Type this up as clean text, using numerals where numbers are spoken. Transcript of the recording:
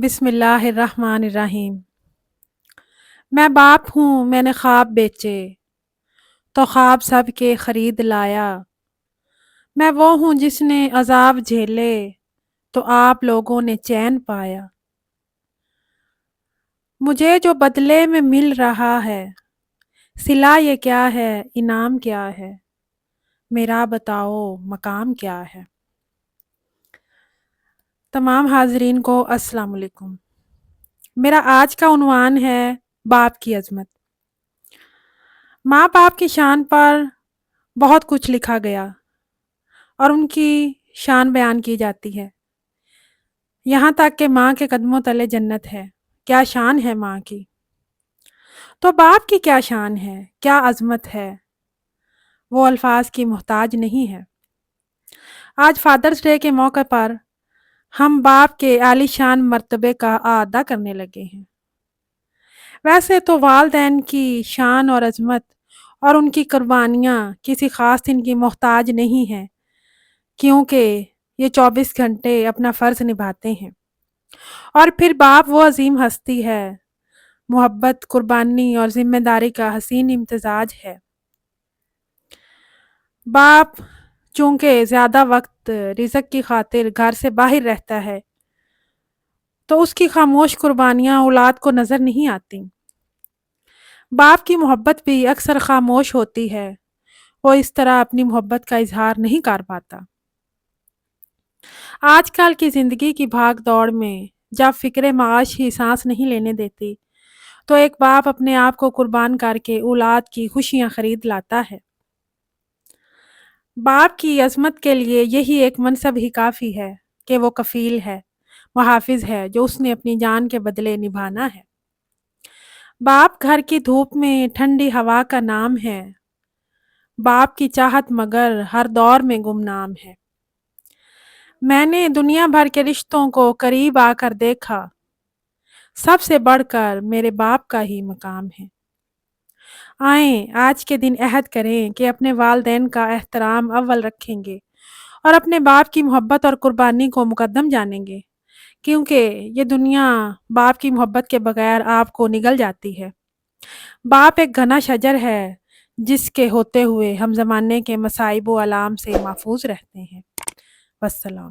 بسم اللہ الرحمن الرحیم۔ میں باپ ہوں، میں نے خواب بیچے تو خواب سب کے خرید لایا۔ میں وہ ہوں جس نے عذاب جھیلے تو آپ لوگوں نے چین پایا۔ مجھے جو بدلے میں مل رہا ہے، صلہ یہ کیا ہے، انعام کیا ہے، میرا بتاؤ مقام کیا ہے۔ تمام حاضرین کو السلام علیکم۔ میرا آج کا عنوان ہے باپ کی عظمت۔ ماں باپ کی شان پر بہت کچھ لکھا گیا اور ان کی شان بیان کی جاتی ہے، یہاں تک کہ ماں کے قدموں تلے جنت ہے۔ کیا شان ہے ماں کی، تو باپ کی کیا شان ہے، کیا عظمت ہے، وہ الفاظ کی محتاج نہیں ہے۔ آج فادرز ڈے کے موقع پر ہم باپ کے عالی شان مرتبے کا اعادہ کرنے لگے ہیں۔ ویسے تو والدین کی شان اور عظمت اور ان کی قربانیاں کسی خاص دن کی محتاج نہیں ہیں، کیونکہ یہ 24 گھنٹے اپنا فرض نبھاتے ہیں۔ اور پھر باپ وہ عظیم ہستی ہے، محبت، قربانی اور ذمہ داری کا حسین امتزاج ہے۔ باپ چونکہ زیادہ وقت رزق کی خاطر گھر سے باہر رہتا ہے، تو اس کی خاموش قربانیاں اولاد کو نظر نہیں آتی۔ باپ کی محبت بھی اکثر خاموش ہوتی ہے، وہ اس طرح اپنی محبت کا اظہار نہیں کر پاتا۔ آج کل کی زندگی کی بھاگ دوڑ میں جب فکر معاش ہی سانس نہیں لینے دیتی، تو ایک باپ اپنے آپ کو قربان کر کے اولاد کی خوشیاں خرید لاتا ہے۔ باپ کی عظمت کے لیے یہی ایک منصب ہی کافی ہے کہ وہ کفیل ہے، محافظ ہے جو اس نے اپنی جان کے بدلے نبھانا ہے۔ باپ گھر کی دھوپ میں ٹھنڈی ہوا کا نام ہے، باپ کی چاہت مگر ہر دور میں گمنام ہے۔ میں نے دنیا بھر کے رشتوں کو قریب آ کر دیکھا، سب سے بڑھ کر میرے باپ کا ہی مقام ہے۔ آئیں آج کے دن عہد کریں کہ اپنے والدین کا احترام اول رکھیں گے اور اپنے باپ کی محبت اور قربانی کو مقدم جانیں گے، کیونکہ یہ دنیا باپ کی محبت کے بغیر آپ کو نگل جاتی ہے۔ باپ ایک گھنا شجر ہے جس کے ہوتے ہوئے ہم زمانے کے مصائب و آلام سے محفوظ رہتے ہیں۔ والسلام۔